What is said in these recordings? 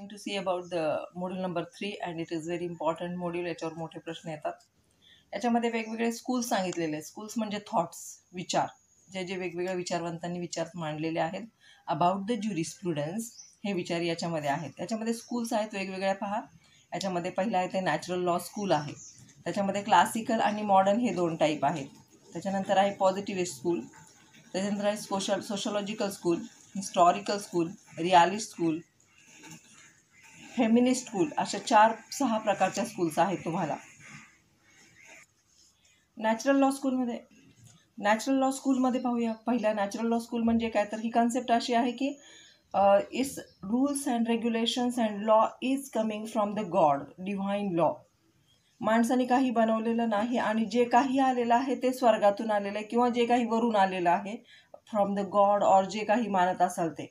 going to see about the module number 3 and it is very important module. याच्यावर मोठे प्रश्न येतात. याच्यामध्ये वेगवेगळे स्कूल्स सांगितलेले आहेत. स्कूल्स म्हणजे थॉट्स, विचार, जे जे वेगवेगळ्या विचारवंतांनी विचार मांडलेले आहेत अबाउट द ज्युरिस्प्रुडन्स, हे विचार याच्यामध्ये आहेत. याच्यामध्ये स्कूल्स आहेत वेगवेगळ्या. पहा, याच्यामध्ये पहिला आहे ते नॅचरल लॉ स्कूल आहे. त्याच्यामध्ये क्लासिकल आणि मॉडर्न हे दोन टाईप आहेत. त्याच्यानंतर आहे पॉझिटिव्हिस्ट स्कूल. त्याच्यानंतर आहे sociological school, historical school, realist school, feminist school, अशा 4-6 प्रकारच्या स्कूल्स आहेत तुम्हाला. नॅचरल लॉ स्कूलमध्ये पाहूया. पहिला नॅचरल लॉ स्कूल म्हणजे काय, तर ही कन्सेप्ट अशी आहे की it's rules and regulations and law is coming from the God, divine law. माणसाने काही बनवलेलं नाही आणि जे काही आलेलं आहे ते स्वर्गातून आलेलं आहे किंवा जे काही वरून आलेलं आहे फ्रॉम द गॉड ऑर जे काही मानत असाल ते.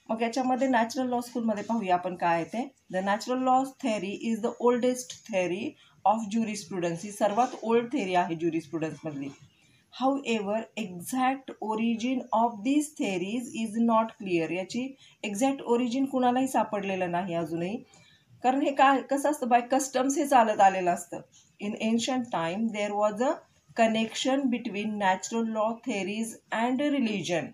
मग याच्यामध्ये नॅचरल लॉ स्कूलमध्ये पाहूया आपण काय आहे ते. The natural law theory is the oldest theory of jurisprudence. ही सर्वात ओल्ड थेअरी आहे ज्युरिस्प्रुडन्समधली. However exact origin of this theories is not clear. याची एक्झॅक्ट ओरिजिन कुणालाही सापडलेलं नाही अजूनही, कारण हे काय कसं असतं, बाय कस्टम्स हे चालत आलेलं असतं. In ancient time there was a connection between natural law theories and religion.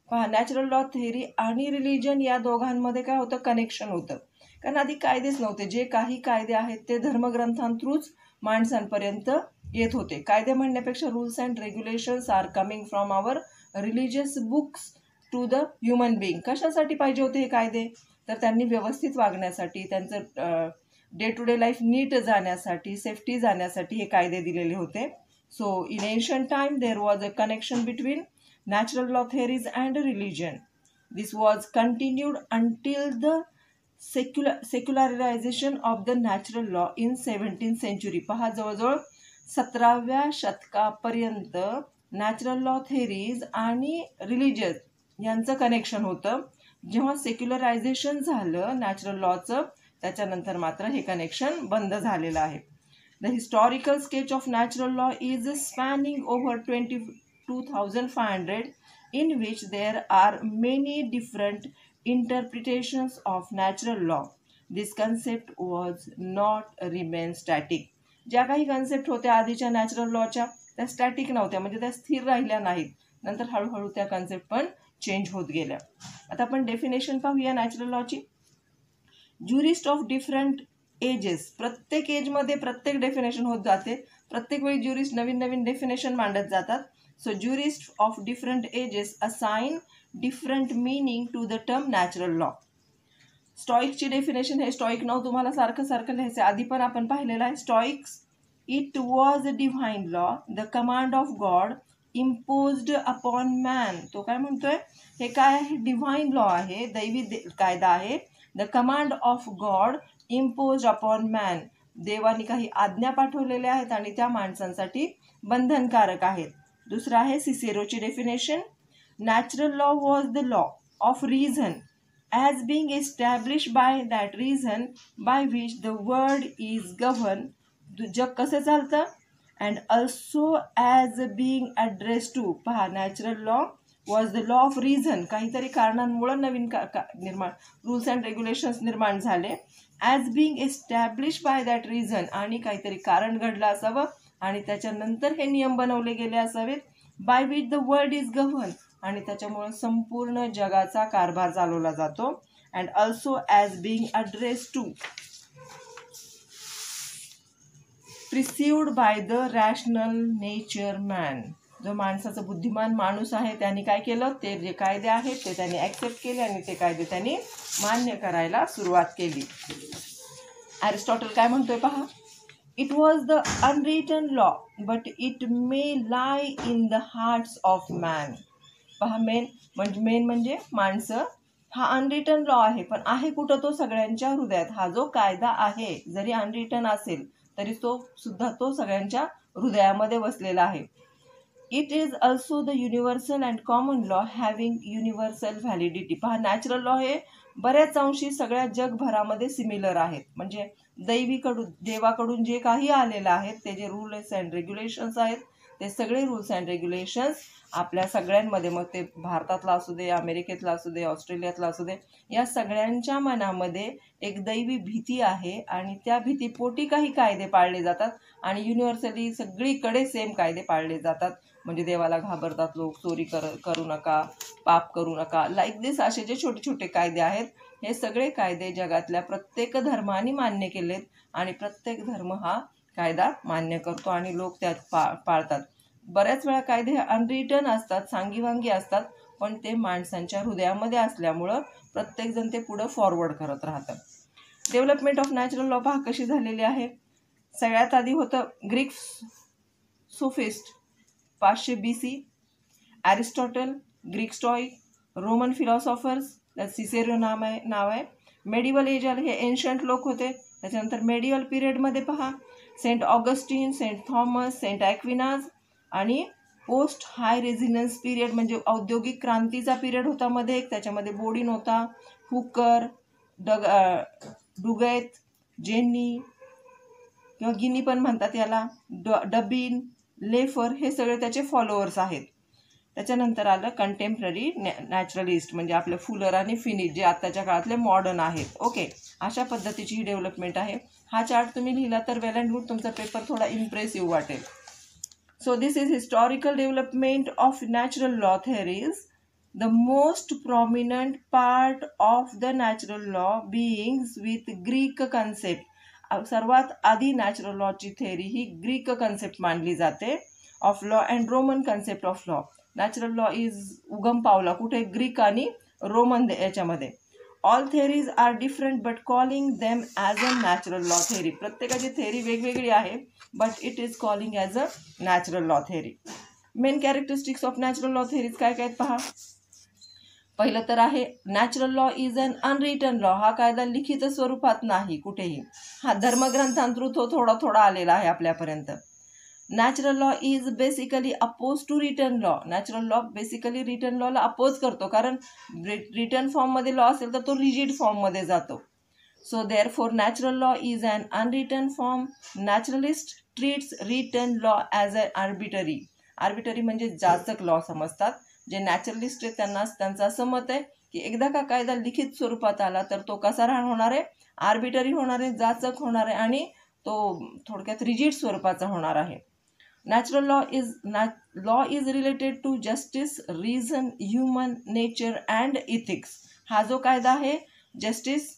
पहा, नॅचरल लॉ थेअरी आणि रिलिजन या दोघांमध्ये काय होतं, कनेक्शन होतं. कारण आधी कायदेच नव्हते. जे काही कायदे आहेत ते धर्मग्रंथांथ्रूच माणसांपर्यंत येत होते. कायदे म्हणण्यापेक्षा rules and regulations are coming from our religious books to the human being. कशासाठी पाहिजे होते हे कायदे, तर त्यांनी व्यवस्थित वागण्यासाठी, त्यांचं डे टू डे लाईफ नीट जाण्यासाठी, सेफ्टी जाण्यासाठी हे कायदे दिलेले होते. So in ancient time there was a connection between natural law theories and religion. This was continued until the secularization of the natural law in 17th century. पहा, जवळजवळ 17व्या शतकापर्यंत नॅचरल लॉ थेअरीज आणि religious यांचं connection होतं. जेव्हा सेक्युलरायझेशन झालं natural लॉचं, त्याच्यानंतर मात्र हे कनेक्शन बंद झालेलं आहे. The historical sketch of natural law is spanning over 22,500 in which there are many different interpretations of natural law. This concept was not remain static. ज्या काही कन्सेप्ट होत्या आधीच्या नॅचरल लॉच्या त्या स्टॅटिक नव्हत्या, म्हणजे त्या स्थिर राहिल्या नाहीत. नंतर हळूहळू त्या कन्सेप्ट पण चेंज होत गेल्या. आता आपण डेफिनेशन पाहूया नॅचरल लॉची. Jurist of different ages. प्रत्येक एजमध्ये प्रत्येक डेफिनेशन होत जाते. प्रत्येक वेळी ज्युरिस्ट नवीन नवीन डेफिनेशन मांडत जातात. So jurists of different ages assign different meaning to the term natural law. स्टॉइकची डेफिनेशन, हे स्टॉइक नाव तुम्हाला सारखं सारखं लिहायचं, आधी पण आपण पाहिलेलं आहे. Stoics, it was a divine law, the command of God imposed upon man. तो काय म्हणतोय, हे काय आहे, डिव्हाइन लॉ आहे, दैवी कायदा आहे. The command of God imposed upon man. देवानी काही आज्ञा पाठवलेल्या आहेत आणि त्या माणसांसाठी बंधनकारक आहेत. दुसरा आहे सिसेरोची definition. Natural law was the law of reason as being establish by that reason by which the world is govern. जग कसं चालतं, and also as being address to. पहा, natural law was the law of reason, काहीतरी कारणांमुळे नवीन निर्माण rules and regulations निर्माण झाले. As being establish by that reason, आणि काहीतरी कारण घडलं असावं आणि त्याच्यानंतर हे नियम बनवले गेले असावेत. By which the world is govern, आणि त्याच्यामुळे संपूर्ण जगाचा कारभार चालवला जातो. And also as being address to perceived by the rational nature man. जो माणसाचा बुद्धिमान माणूस आहे त्याने काय केलं, ते जे कायदे आहेत ते त्यांनी ॲक्सेप्ट केले आणि ते कायदे त्यांनी मान्य करायला सुरुवात केली. ॲरिस्टॉटल काय म्हणतोय पहा. It was the unwritten law, but it may lie in the hearts of man. पहा, मेन म्हणजे माणसं. हा अनरिटन लॉ आहे, पण आहे कुठं, तो सगळ्यांच्या हृदयात. हा जो कायदा आहे जरी अनरिटन असेल तरी तो सगळ्यांच्या हृदयामध्ये बसलेला आहे. It is also the universal and common law having universal validity. पहा, नॅचरल लॉ हे बऱ्याच अंशी सगळ्या जगभरामध्ये सिमिलर आहेत. म्हणजे देवाकडून जे काही आलेलं आहे ते जे रूल्स अँड रेग्युलेशन्स आहेत ते सगळे रूल्स अँड रेग्युलेशन्स आपल्या सगळ्यांमध्ये, मग ते भारतातला असू दे, अमेरिकेतला असू दे, ऑस्ट्रेलियातला असू दे, या सगळ्यांच्या मनामध्ये एक दैवी भीती आहे आणि त्या भीतीपोटी काही कायदे पाळले जातात आणि युनिव्हर्सली सगळीकडे सेम कायदे पाळले जातात. म्हणजे देवाला घाबरतात लोक, चोरी करू नका, पाप करू नका, लाईक दिस असे जे छोटे छोटे कायदे आहेत, हे सगळे कायदे जगातल्या प्रत्येक धर्माने मान्य केलेत आणि प्रत्येक धर्म हा कायदा मान्य करतो आणि लोक त्यात पाळतात. बऱ्याच वेळा कायदे हे अनरिटन असतात, सांगीवांगी असतात, पण ते माणसांच्या हृदयामध्ये असल्यामुळं प्रत्येकजण ते पुढं फॉरवर्ड करत राहतात. डेव्हलपमेंट ऑफ नॅचरल लॉ पहा कशी झालेली आहे. सगळ्यात आधी होतं Greek sophist 500 BC, Aristotle, Greek stoic, Roman philosophers, त्यात सिसेरो नाव आहे. मेडिवल एज आलं, हे एन्शंट लोक होते. त्याच्यानंतर मेडिवल पिरियडमध्ये पहा saint Augustine, saint Thomas, saint Aquinas आणि पोस्ट हाय रेझिनन्स पिरियड म्हणजे औद्योगिक क्रांतीचा पिरियड होता मध्ये एक, त्याच्यामध्ये बोडिन होता, हुकर, डुगैत, जेनी किंवा गिनी पण म्हणतात याला, डबिन, लेफर, हे सगळे त्याचे फॉलोअर्स आहेत. त्याच्यानंतर आलं कंटेम्पररी नॅचरलिस्ट म्हणजे आपले फुलर आणि फिनिश जे आत्ताच्या काळातले मॉडर्न आहेत. ओके, अशा पद्धतीची ही डेव्हलपमेंट आहे. हा चार्ट तुम्ही लिहिला तर वेल अँड गुड, तुमचा पेपर थोडा इम्प्रेसिव्ह वाटेल. So this is historical development of natural law theories. The most prominent part of the natural law beings with Greek concept. सर्वात आधी नॅचरल लॉची थेअरी ही ग्रीक कन्सेप्ट मानली जाते of law and Roman concept of law. Natural law is उगम पावला कुठे, Greek आणि रोमन याच्यामध्ये. All theories are different but calling them as a natural law theory. प्रत्येकाची थेअरी वेगवेगळी आहे but it is calling as a natural law theory. Main characteristics of natural law theories काय काय पहा. पहिलं तर आहे natural law is an unwritten law. हा कायदा लिखित स्वरूपात नाही कुठेही, हा धर्मग्रंथांतून थोडा थोडा आलेला आहे आपल्यापर्यंत. Natural law is basically oppose to written law. Natural law basically written लॉला अपोज करतो, कारण रिटन फॉर्ममध्ये लॉ असेल तर तो रिजिड फॉर्ममध्ये जातो. So therefore natural law is an unwritten form. Naturalist treats written law as a arbitrary. Arbitrary म्हणजे जाचक लॉ समजतात. जे नॅचरलिस्ट आहेत त्यांचं असं मत आहे की एकदा का कायदा लिखित स्वरूपात आला तर तो कसा होणार आहे, आर्बिटरी होणार आहे, जाचक होणार आहे आणि तो थोडक्यात रिजिड स्वरूपाचा होणार आहे. Natural law is related to justice, reason, human nature and ethics. हा जो कायदा आहे जस्टिस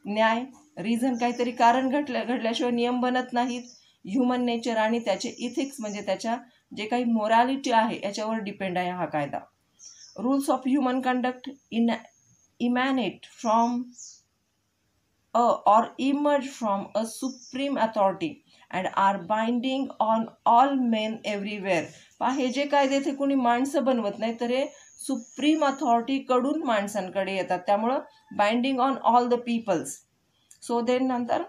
न्याय, रिझन काहीतरी कारण घडल्याशिवाय नियम बनत नाहीत, ह्युमन नेचर आणि त्याचे इथिक्स म्हणजे त्याच्या जे काही मोरॅलिटी आहे याच्यावर डिपेंड आहे हा कायदा. Rules of human conduct emanate from or emerge from a supreme authority and are binding on all men everywhere. पहा हे जे कायदे ते कोणी माणसं बनवत नाही तर हे सुप्रीम अथॉरिटी कडून माणसांकडे येतात, त्यामुळं binding on all the peoples. So then नंतर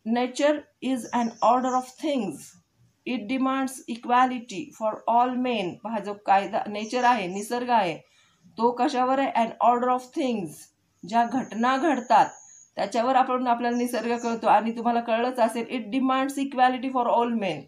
nature is an order of things. It demands equality for all men. पहा जो कायदा नेचर आहे, निसर्ग आहे, तो कशावर आहे, अन ऑर्डर ऑफ थिंग्स. ज्या घटना घडतात त्याच्यावर आपल्याला निसर्ग कळतो आणि तुम्हाला कळलंच असेल it demands equality for all main.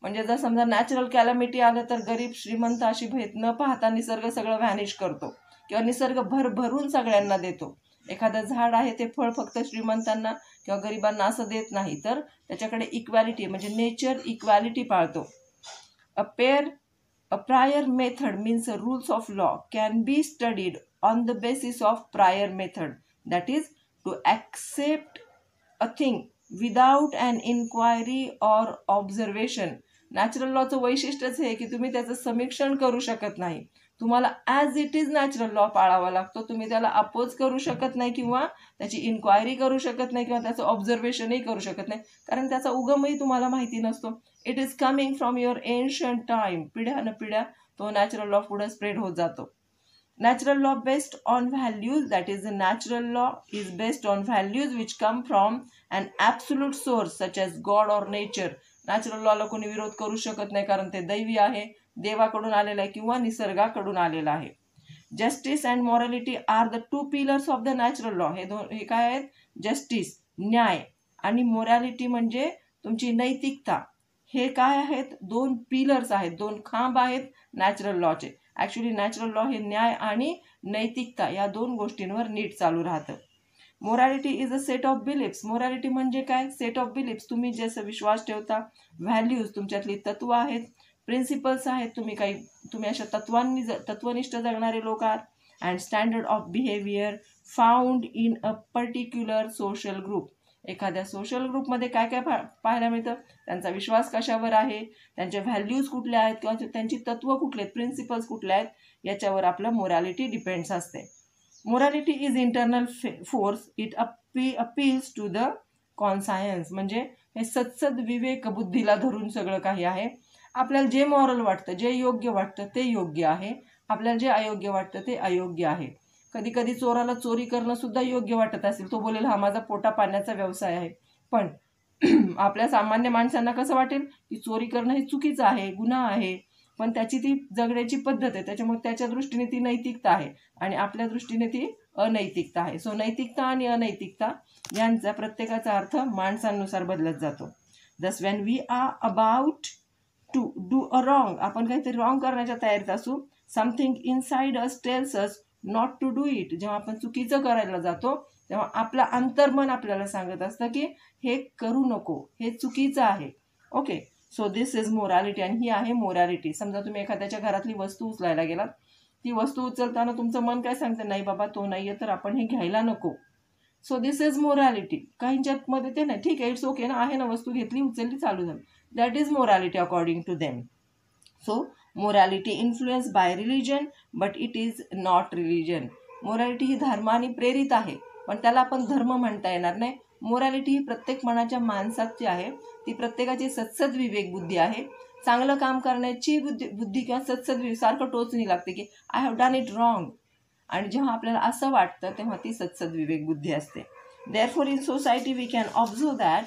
म्हणजे जर समजा नॅचरल कॅलॅमिटी आलं तर गरीब श्रीमंत अशी भेद न पाहता निसर्ग सगळं व्हॅनिश करतो किंवा निसर्ग भरभरून सगळ्यांना देतो. एखादं झाड आहे ते फळ फक्त श्रीमंतांना किंवा गरिबांना असं देत नाही, तर त्याच्याकडे इक्वॅलिटी म्हणजे नेचर इक्वॅलिटी पाळतो. A prior method means rules of law can be studied on the basis of prior method. That is to accept a thing without an inquiry or observation. नॅचरल लॉचं वैशिष्ट्यच हे की तुम्ही त्याचं समीक्षण करू शकत नाही, तुम्हाला as it is natural law पाळावा लागतो. तुम्ही त्याला अपोज करू शकत नाही किंवा त्याची इन्क्वायरी करू शकत नाही किंवा त्याचं ऑब्झर्वेशनही करू शकत नाही, कारण त्याचा उगमही तुम्हाला माहिती नसतो. It is coming from your ancient time. पिढ्यानं पिढ्या तो नॅचरल लॉ पुढे स्प्रेड होत जातो. Natural law based on values, that is the natural law is based on values which come from an absolute source such as God or nature. Natural law ला कोणी विरोध करू शकत नाही कारण ते दैवी आहे, देवाकडून आलेलं आहे किंवा निसर्गाकडून आलेलं आहे. Justice and morality are the two pillars of the natural law. हे काय आहेत, जस्टिस न्याय आणि मोरॅलिटी म्हणजे तुमची नैतिकता. हे काय आहेत? 2 पिलर्स आहेत, 2 खांब आहेत नॅचरल लॉचे. ॲक्च्युली नॅचरल लॉ हे न्याय आणि नैतिकता या 2 गोष्टींवर नीट चालू राहतं. Morality is a set of beliefs. Morality म्हणजे काय? Set of beliefs. तुम्ही जसं विश्वास ठेवता, व्हॅल्यूज तुमच्यातली तत्व आहेत, प्रिन्सिपल्स आहेत, तुम्ही अशा तत्वनिष्ठ जगणारे लोक आहात. And standard of behaviour found in a particular social group. एखाद्या सोशल ग्रुपमध्ये काय काय पाहायला मिळतं? त्यांचा विश्वास कशावर आहे, त्यांचे व्हॅल्यूज कुठले आहेत, किंवा त्यांची तत्व कुठले आहेत, प्रिन्सिपल्स कुठले आहेत, याच्यावर आपलं मोरॅलिटी डिपेंड्स असते. Morality is internal force. It appeals to the conscience. म्हणजे हे सत्सद विवेक बुद्धीला धरून सगळं काही आहे. आपल्याला जे मॉरल वाटतं, जे योग्य वाटतं ते योग्य आहे, आपल्याला जे अयोग्य वाटतं ते अयोग्य आहे. कधी कधी चोराला चोरी करणं सुद्धा योग्य वाटत असेल, तो बोलेल हा माझा पोटा पाण्याचा व्यवसाय आहे. पण आपल्या सामान्य माणसांना कसं वाटेल की चोरी करणं हे चुकीचं आहे, गुन्हा आहे, पण त्याची ती जगण्याची पद्धत आहे, त्याच्यामुळे त्याच्या दृष्टीने ती नैतिकता आहे आणि आपल्या दृष्टीने ती अनैतिकता आहे. सो नैतिकता आणि अनैतिकता यांचा प्रत्येकाचा अर्थ माणसांनुसार बदलत जातो. जस when we are about to do a wrong, आपण काहीतरी रॉंग करण्याच्या तयारीत असू, something inside us tells us not to do it. जेव्हा आपण चुकीचं करायला जातो तेव्हा आपलं अंतर्मन आपल्याला सांगत असतं की हे करू नको, हे चुकीचं आहे. Okay, so this is morality आणि ही आहे मोरॅलिटी. समजा तुम्ही एखाद्याच्या घरातली वस्तू उचलायला गेलात, ती वस्तू उचलताना तुमचं मन काय सांगतं? नाही बाबा, तो नाही आहे तर आपण हे घ्यायला नको. So this is morality. काहींच्यात मध्ये ते नाही, ठीक आहे, इट्स ओके ना, आहे ना, वस्तू घेतली, उचलली, चालू झालं. That is morality according to them. So morality influence by religion, but it is not religion. Morality ही धर्माने प्रेरित आहे, पण त्याला आपण धर्म म्हणता येणार नाही. मोरॅलिटी ही प्रत्येक मनाच्या माणसाची आहे, ती प्रत्येकाची सत्सद विवेक बुद्धी आहे. चांगलं काम करण्याची बुद्धी किंवा सत्सद सारखं टोचणी लागते की I have done it wrong, आणि जेव्हा आपल्याला असं वाटतं तेव्हा ती सत्सद विवेक बुद्धी असते. Therefore in society we can observe that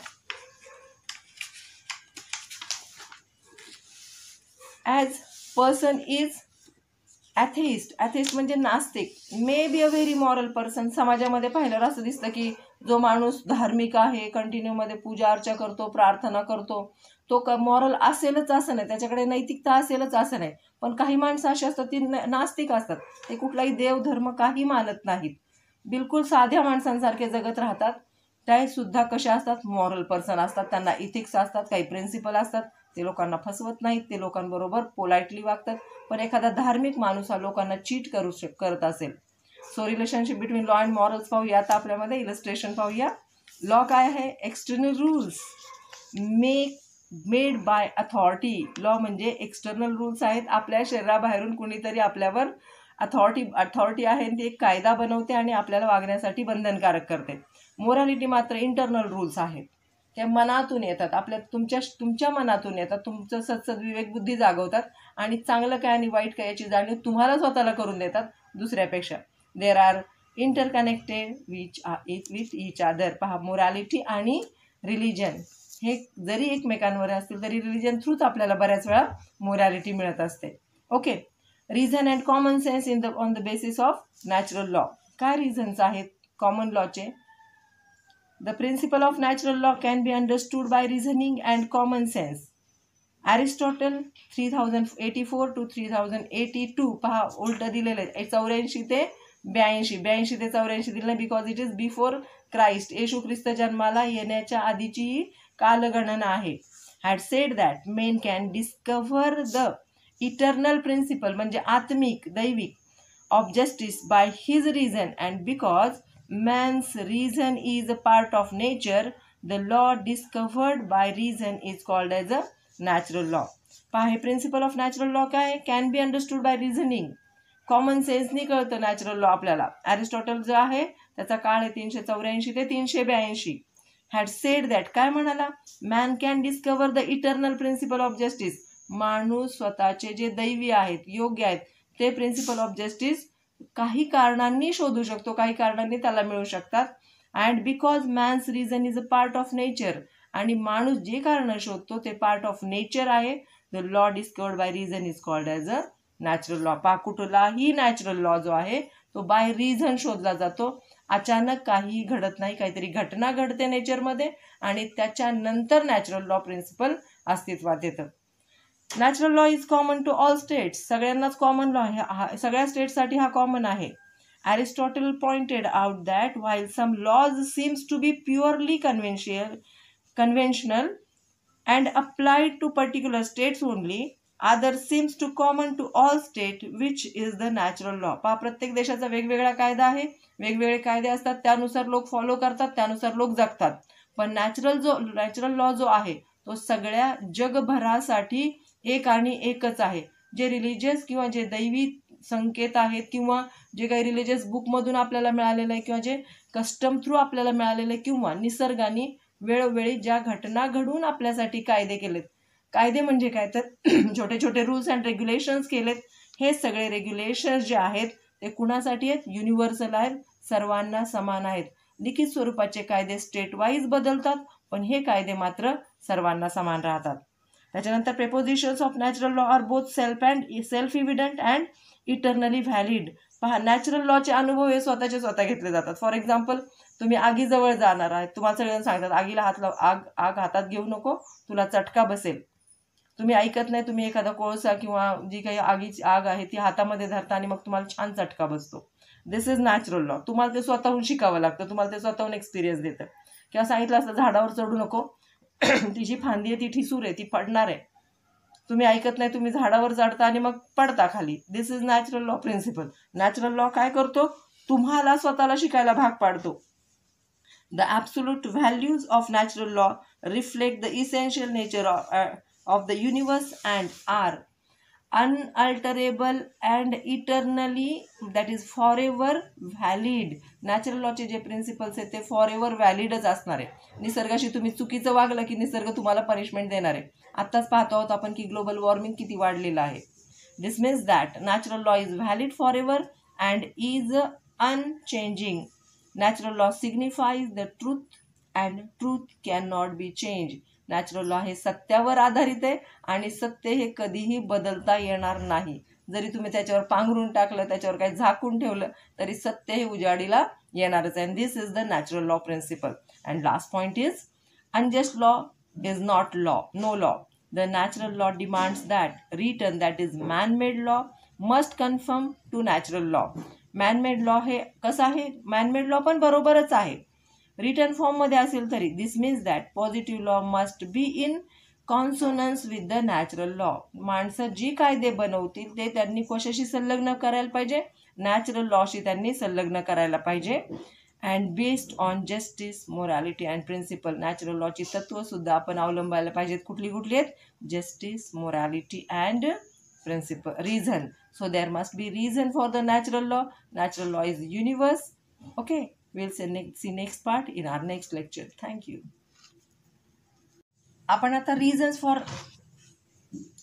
as person is atheist. Atheist म्हणजे नास्तिक. May be a very moral person. समाजामध्ये पाहिल्यावर असं दिसतं की जो माणूस धार्मिक आहे, कंटिन्यूमध्ये पूजा अर्चा करतो, प्रार्थना करतो, तो मॉरल असेलच असं नाही, त्याच्याकडे नैतिकता असेलच असं नाही. पण काही माणसं अशी असतात ती नास्तिक असतात, ते कुठलाही देव धर्म काही मानत नाहीत, बिलकुल साध्या माणसांसारखे जगत राहतात. ते सुद्धा कशा असतात? मॉरल पर्सन असतात. त्यांना इथिक्स असतात, काही प्रिन्सिपल असतात, ते लोकांना फसवत नाहीत, ते लोकांबरोबर पोलाइटली वागतात. पण एखादा धार्मिक माणूस हा लोकांना चीट करत असेल. So relationship between law and morals पाहूया आता. आपल्यामध्ये इलस्ट्रेशन पाहूया. लॉ काय आहे? External rules made by authority. Law म्हणजे एक्सटर्नल रूल्स आहेत, आपल्या शरीराबाहेरून कुणीतरी आपल्यावर अथॉरिटी आहे, ती एक कायदा बनवते आणि आपल्याला वागण्यासाठी बंधनकारक करते. मोरॅलिटी मात्र इंटरनल रूल्स आहेत, त्या मनातून येतात, तुमच्या मनातून येतात, तुमचं सत्सद विवेक बुद्धी जागवतात आणि चांगलं काय आणि वाईट काय याची जाणीव तुम्हाला स्वतःला करून देतात दुसऱ्यापेक्षा. There are interconnected with each other. पहा, मोरॅलिटी आणि रिलिजन हे जरी एकमेकांवर असतील तरी रिलिजन थ्रूच आपल्याला बऱ्याच वेळा मोरॅलिटी मिळत असते. Okay, reason and common sense on the basis of natural law. काय रिझन्स आहेत common लॉचे? The principle of natural law can be understood by reasoning and common sense. Aristotle 3084 to 3082. पहा, उलट दिलेलं आहे. 84 ते 82 ते 84 दिलेलं, because it is before Christ. येशू ख्रिस्त जन्माला येण्याच्या आधीची कालगणना आहे. Had said that men can discover the eternal principle, म्हणजे आत्मिक दैविक of justice by his reason, and because man's reason is a part of nature, the law discovered by reason is called as a natural law. पहा, हे principle of natural law काय? Can be understood by reasoning. Common सेन्सनी कळतं natural law आपल्याला. Aristotle जो आहे त्याचा काळ आहे 384 ते 382. हॅड सेड दॅट, काय म्हणाला? Man can discover the eternal principle of justice. माणूस स्वतःचे जे दैवी आहेत, योग्य आहेत, ते प्रिन्सिपल ऑफ जस्टिस काही कारणांनी शोधू शकतो, काही कारणांनी त्याला मिळू शकतात. And because man's reason is a part of nature, आणि माणूस जे कारण शोधतो ते पार्ट ऑफ नेचर आहे. The law discovered by reason is called as a natural law. पहा, कुठलाही नॅचरल लॉ जो आहे तो बाय रिझन शोधला जातो. अचानक काही घडत नाही, काहीतरी घटना घडते नेचरमध्ये आणि त्याच्यानंतर नॅचरल लॉ प्रिन्सिपल अस्तित्वात येतं. Natural law is common to all states, सगळ्यांनाच कॉमन लॉ आहे, सगळ्या स्टेट्ससाठी हा कॉमन आहे. Aristotle pointed out that while some laws seems to be purely conventional and applied to particular states only, others seems to common to all state, which is the natural law. प्रत्येक देशाचा वेगवेगळा कायदा आहे, वेगवेगळे कायदे असतात, त्यानुसार लोक फॉलो करतात, त्यानुसार लोक जगतात. पण नॅचरल लॉ जो आहे तो सगळ्या जगभरासाठी एक आणि एकच आहे. जे रिलिजियस किंवा जे दैवी संकेत आहेत किंवा जे काही रिलिजियस बुकमधून आपल्याला मिळालेलं आहे किंवा जे कस्टम थ्रू आपल्याला मिळालेलं आहे किंवा निसर्गाने वेळोवेळी ज्या घटना घडून आपल्यासाठी कायदे केलेत. कायदे म्हणजे काय तर छोटे छोटे रूल्स अँड रेग्युलेशन्स केलेत. हे सगळे रेग्युलेशन्स जे आहेत ते कुणासाठी आहेत? युनिव्हर्सल आहेत, सर्वांना समान आहेत. लिखित स्वरूपाचे कायदे स्टेट वाईज बदलतात, पण हे कायदे मात्र सर्वांना समान राहतात. त्याच्यानंतर propositions of natural law are both self evident and eternally valid. पहा, नॅचरल लॉचे अनुभव हे स्वतः घेतले जातात. फॉर एक्झाम्पल, तुम्ही आगीजवळ जाणार आहे, तुम्हाला सगळ्यांना सांगतात आगीला आग हातात घेऊ नको, तुला चटका बसेल. तुम्ही ऐकत नाही, तुम्ही एखादा कोळसा किंवा जी काही आगीची आग आहे ती हातामध्ये धरता आणि मग तुम्हाला छान चटका बसतो. दिस इज नॅचरल लॉ. तुम्हाला ते स्वतःहून शिकावं लागतं, तुम्हाला ते स्वतःहून एक्सपिरियन्स देतं. किंवा सांगितलं असतं झाडावर चढू नको, तिची फांदी आहे ती ठिसूर आहे, ती पडणार आहे. तुम्ही ऐकत नाही, तुम्ही झाडावर चढता आणि मग पडता खाली. This is natural law principle. Natural law काय करतो? तुम्हाला स्वतःला शिकायला भाग पाडतो. The absolute values of natural law reflect the essential nature of the universe and are unalterable and eternally that is for ever valid. Natural लॉचे जे principles आहेत ते फॉर एव्हर व्हॅलिडच असणार आहे. निसर्गाशी तुम्ही चुकीचं वागलं की निसर्ग तुम्हाला पनिशमेंट देणार आहे. आत्ताच पाहतो आहोत आपण की ग्लोबल वॉर्मिंग किती वाढलेलं आहे. This means that natural law is valid for ever and is unchanging. Natural law signifies the truth and truth can not be change. Natural law हे सत्यावर आधारित आहे आणि सत्य हे कधीही बदलता येणार नाही. जरी तुम्ही त्याच्यावर पांघरून टाकलं, त्याच्यावर काही झाकून ठेवलं, तरी सत्य हे उजाडीला येणारच आहे. This is the natural law principle. And last point is unjust law is not law, no law. The natural law demands that written, that is man-made law, must conform to natural law. Man-made law हे कसं आहे? Man-made law पण बरोबरच आहे, return फॉर्ममध्ये असेल तरी. This means that positive law must be in consonance with the natural law. माणसं जी कायदे बनवतील ते त्यांनी कशाशी संलग्न करायला पाहिजे? नॅचरल लॉशी त्यांनी संलग्न करायला पाहिजे. And based on justice, morality and principle. Natural लॉची तत्त्वसुद्धा आपण अवलंबायला पाहिजेत. कुठली आहेत? Justice, morality and principle. Reason. So there must be reason for the natural law. Natural law is universe. Okay, we'll see next part in our next lecture. Thank you. आपण आता reasons for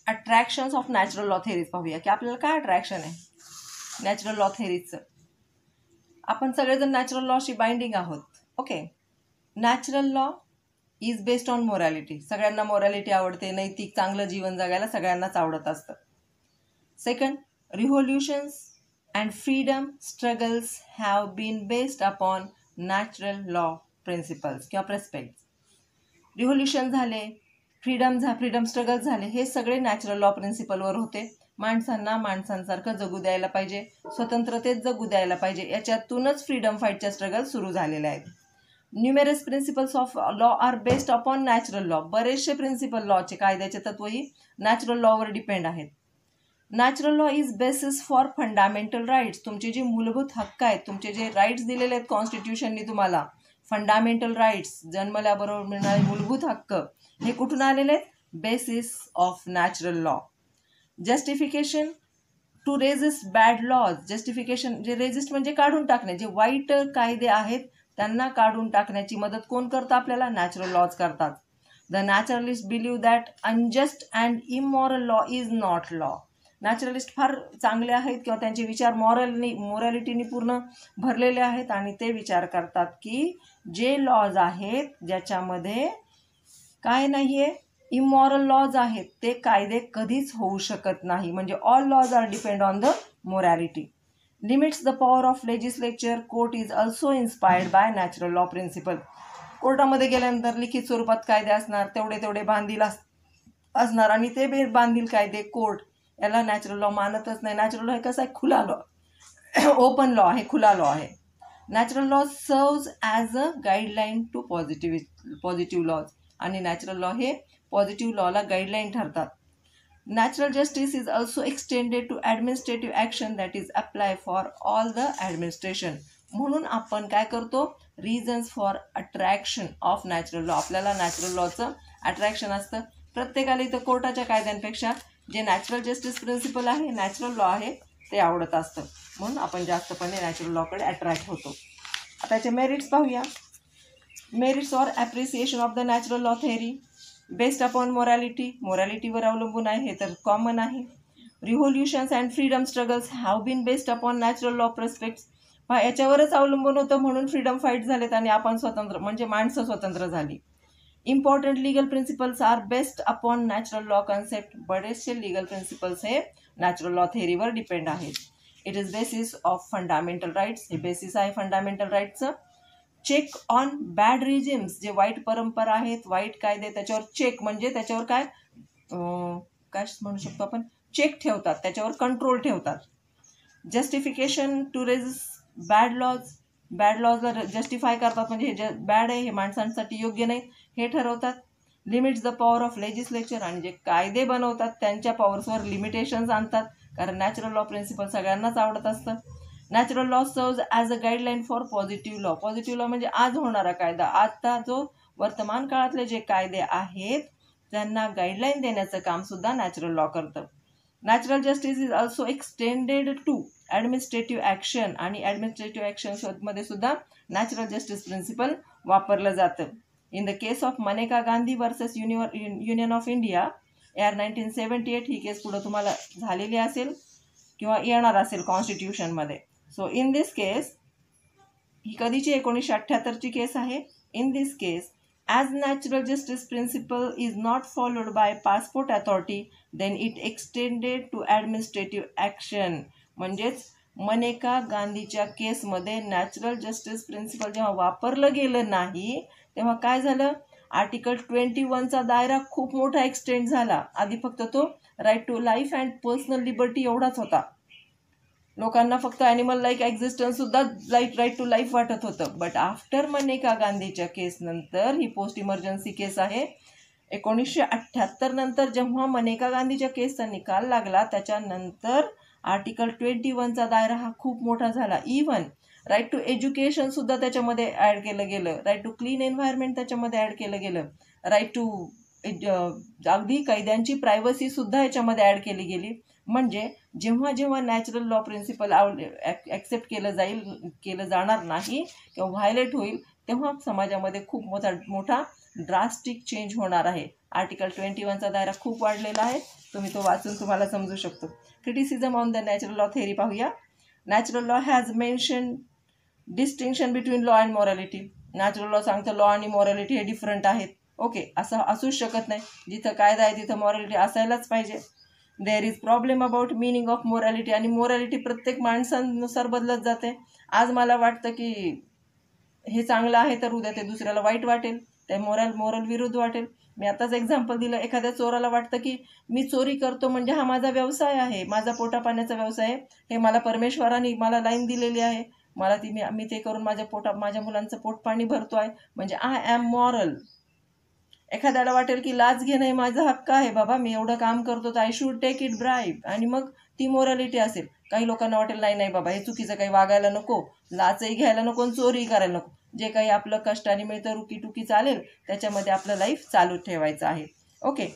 attractions of natural law theories पाहूया की आपल्याला काय attraction आहे natural law थेरीजचं. आपण सगळेजण नॅचरल लॉशी बाइंडिंग आहोत. Okay, natural law is based on morality. सगळ्यांना मोरॅलिटी आवडते, नैतिक चांगलं जीवन जगायला सगळ्यांनाच आवडत असतं. Second, revolutions and freedom struggles have been based upon natural law principles किंवा प्रेस्पेक्ट्स. रिव्होल्युशन झाले, फ्रीडम स्ट्रगल झाले, हे सगळे नॅचरल लॉ प्रिन्सिपलवर होते. माणसांना माणसांसारखं जगू द्यायला पाहिजे, स्वतंत्रतेत जगू द्यायला पाहिजे, याच्यातूनच फ्रीडम फाईटच्या स्ट्रगल सुरू झालेले आहेत. Numerous principles of law are based upon natural law. बरेचसे प्रिन्सिपल लॉचे, कायद्याचे तत्वही नॅचरल लॉवर डिपेंड आहेत. Natural law is basis for fundamental rights. तुमचे जे मूलभूत हक्क आहेत, तुमचे जे राईट्स दिलेले आहेत कॉन्स्टिट्यूशननी तुम्हाला, फंडामेंटल राईट्स, जन्मल्याबरोबर मिळणारे मूलभूत हक्क, हे कुठून आलेले आहेत? Basis of natural law. Justification to resist bad laws. Justification, जे रेजिस्ट म्हणजे काढून टाकणे, जे वाईट कायदे आहेत त्यांना काढून टाकण्याची मदत कोण करतं आपल्याला? नॅचरल लॉज करतात. The naturalist believe that unjust and immoral law is not law. Naturalist फार चांगले आहेत किंवा त्यांचे विचार मोरॅलिटीनी पूर्ण भरलेले आहेत आणि ते विचार करतात की जे लॉज आहेत ज्याच्यामध्ये काय नाही आहे, इमॉरल लॉज आहेत, ते कायदे कधीच होऊ शकत नाही. म्हणजे all laws are depend on the morality. Limits the power of legislature. Court is also inspired by natural law principle. कोर्टामध्ये गेल्यानंतर लिखित स्वरूपात कायदे असणार, तेवढे बांधील असणार आणि ते बांधील कायदे कोर्ट याला नॅचरल लॉ मानतच नाही. नॅचरल लॉ हे कसं आहे, खुला लॉ, ओपन लॉ आहे, खुला लॉ आहे. Natural law serves as a guideline to positive laws, आणि नॅचरल लॉ हे पॉझिटिव्ह लॉला गाईडलाईन ठरतात. Natural justice is also extended to administrative action that is apply for all the administration. म्हणून आपण काय करतो, reasons for attraction of natural law. आपल्याला natural लॉचं अट्रॅक्शन असतं. प्रत्येकाला इथं कोर्टाच्या कायद्यांपेक्षा जे नॅचरल जस्टिस प्रिन्सिपल आहे, नॅचरल लॉ आहे, ते आवडत असतं. म्हणून आपण जास्तपणे नॅचरल लॉकडे अट्रॅक्ट होतो. आता त्याचे मेरिट्स पाहूया. Merits or appreciation of the natural law theory based upon morality. मोरॅलिटीवर अवलंबून आहे, हे तर कॉमन आहे. Revolutions and freedom struggles have been based upon natural law prospects. याच्यावरच अवलंबून होतं, म्हणून फ्रीडम फाईट झालेत आणि आपण स्वतंत्र, म्हणजे माणसं स्वतंत्र झाली. Important legal principles are based upon natural law concept. बरेचसे लीगल प्रिन्सिपल्स हे नॅचरल लॉ थेअरीवर डिपेंड आहेत. It is basis of fundamental rights. हे बेसिस आहे फंडामेंटल राईट्सचं. Check on bad regimes. जे वाईट परंपरा आहेत, वाईट कायदे, त्याच्यावर चेक, म्हणजे त्याच्यावर काय म्हणू शकतो आपण, चेक ठेवतात, त्याच्यावर कंट्रोल ठेवतात. Justification to resist bad laws. Bad लॉजला जस्टिफाय करतात, म्हणजे हे बॅड आहे, हे माणसांसाठी योग्य नाही, हे ठरवतात. Limits the power of legislature. आणि जे कायदे बनवतात त्यांच्या पॉवर्सवर लिमिटेशन्स आणतात, कारण नॅचरल लॉ प्रिन्सिपल सगळ्यांनाच आवडत असतं. Natural law serves as a guideline for positive law. Positive law म्हणजे आज होणारा कायदा. आता जो वर्तमान काळातले जे कायदे आहेत त्यांना गाईडलाईन देण्याचं कामसुद्धा नॅचरल लॉ करतं. Natural justice is also extended to administrative action. आणि ॲडमिनिस्ट्रेटिव्ह ॲक्शनमध्ये सुद्धा नॅचरल जस्टिस प्रिन्सिपल वापरलं जातं. In the case of Maneka Gandhi versus Union of India AR 1978, ही केस पुढं तुम्हाला झालेली असेल किंवा येणार असेल कॉन्स्टिट्यूशनमध्ये. सो इन दिस केस, ही कधीची, 1978ची केस आहे. In this case, as natural justice principle is not followed by passport authority then it extended to administrative action. म्हणजेच मनेका गांधीच्या केसमध्ये नॅचरल जस्टिस प्रिन्सिपल जेव्हा वापरलं गेलं नाही, तेव्हा काय झालं, आर्टिकल 21चा दायरा खूप मोठा एक्सटेंड झाला. आधी फक्त तो right to life and personal liberty एवढाच होता. लोकांना फक्त ॲनिमल लाईक एक्झिस्टन्ससुद्धा राईट टू लाईफ वाटत होतं. बट आफ्टर मनेका गांधीच्या केसनंतर, ही पोस्ट इमर्जन्सी केस आहे, 1978 नंतर जेव्हा मनेका गांधीच्या केसचा निकाल लागला, त्याच्यानंतर आर्टिकल 21चा दायरा हा खूप मोठा झाला. इवन राईट टू एज्युकेशनसुद्धा त्याच्यामध्ये ॲड केलं गेलं. राईट टू क्लीन एन्व्हायरमेंट त्याच्यामध्ये ॲड केलं गेलं. राईट टू अगदी कैद्यांची प्रायव्हसीसुद्धा याच्यामध्ये ॲड केली गेली. म्हणजे जेव्हा जेव्हा नॅचरल लॉ प्रिन्सिपल ॲक्सेप्ट केलं जाणार नाही किंवा व्हायलेट होईल, तेव्हा समाजामध्ये खूप मोठा ड्रास्टिक चेंज होणार आहे. आर्टिकल 21चा दायरा खूप वाढलेला आहे. तुम्ही तो वाचून तुम्हाला समजू शकतो. Criticism on the natural law theory पाहूया. Natural law has mention distinction between law and morality. Natural law सांगतं लॉ आणि मॉरॅलिटी हे डिफरंट आहेत. ओके, असं असूच शकत नाही. जिथं कायदा आहे तिथं मॉरॅलिटी असायलाच पाहिजे. There is problem about meaning of morality. आणि मोरॅलिटी प्रत्येक माणसानुसार बदलत जाते. आज मला वाटतं की हे चांगलं आहे, तर उद्या ते दुसऱ्याला वाईट वाटेल, ते मोरल विरुद्ध वाटेल. मी आताच एक्झाम्पल दिलं. एखाद्या चोराला वाटतं की मी चोरी करतो म्हणजे हा माझा व्यवसाय आहे, माझा पोटा पाण्याचा व्यवसाय आहे, हे मला परमेश्वराने मला लाईन दिलेली आहे, मला मी ते करून माझ्या मुलांचं पोटपाणी भरतो आहे, म्हणजे आय ॲम मॉरल. एखाद्याला वाटेल की लाच घेणं हे माझा हक्क आहे, बाबा मी एवढं काम करतो तर I should take it bribe, आणि मग ती मोरॅलिटी असेल. काही लोकांना वाटेल नाही बाबा हे चुकीचं, काही वागायला नको, लाचही घ्यायला नको, चोरीही करायला नको, जे काही आपलं कष्टाने मिळतं रुकी चालेल त्याच्यामध्ये आपलं लाईफ चालू ठेवायचं आहे. Okay,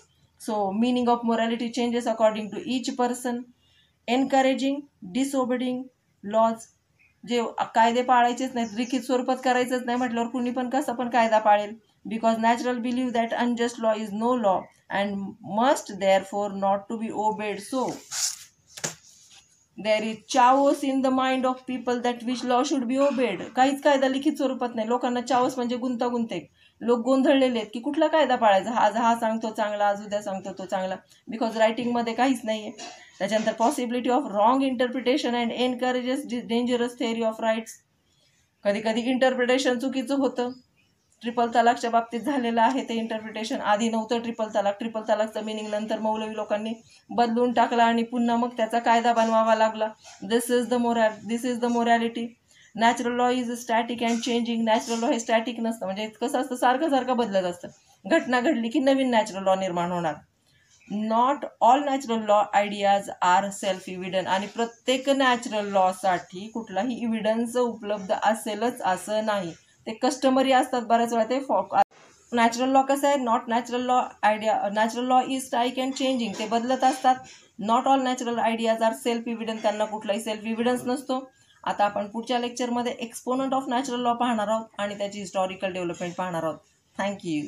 so meaning of morality changes according to each person. Encouraging disobeying laws. जे कायदे पाळायचेच नाहीत, लिखित स्वरूपात करायचंच नाही म्हटल्यावर कुणी पण कसं पण कायदा पाळेल. Because natural believe that unjust law is no law and must therefore not to be obeyed. So there is chaos in the mind of people that which law should be obeyed. काहीच कायदा लिखित स्वरूपात नाही. लोकांना chaos म्हणजे गुंतागुंत आहे. लोक गोंधळलेले आहेत की कुठला कायदा पाळायचा, आज हा सांगतो चांगला, आज उद्या सांगतो तो चांगला, बिकॉज रायटिंगमध्ये काहीच नाही आहे. त्याच्यानंतर possibility of wrong interpretation and encourages dangerous theory of rights. कधी कधी इंटरप्रिटेशन चुकीचं होतं, ट्रिपल तलाकच्या बाबतीत झालेलं आहे ते इंटरप्रिटेशन. आधी नव्हतं ट्रिपल तलाकचं मिनिंग नंतर मौलवी लोकांनी बदलून टाकला आणि पुन्हा मग त्याचा कायदा बनवावा लागला. This is the morality. Natural law is static and changing. Natural law हे स्टॅटिक नसतं, म्हणजे कसं असतं, सारखं बदलत असतं. घटना घडली की नवीन नॅचरल लॉ निर्माण होणार. Not all natural law ideas are self evident. आणि प्रत्येक नॅचरल लॉसाठी कुठलाही इव्हिडन्स उपलब्ध असेलच असं नाही, ते कस्टमरी असतात बऱ्याच वेळा. ते नॅचरल लॉ कसं आहे, natural law is static and changing, ते बदलत असतात. Not all natural ideas are self evident, त्यांना कुठलाही सेल्फ इव्हिडन्स नसतो. आता आपण पुढच्या लेक्चरमध्ये एक्सपोनंट ऑफ नॅचरल लॉ पाहणार आहोत आणि त्याची हिस्टॉरिकल डेव्हलपमेंट पाहणार आहोत. थँक्यू.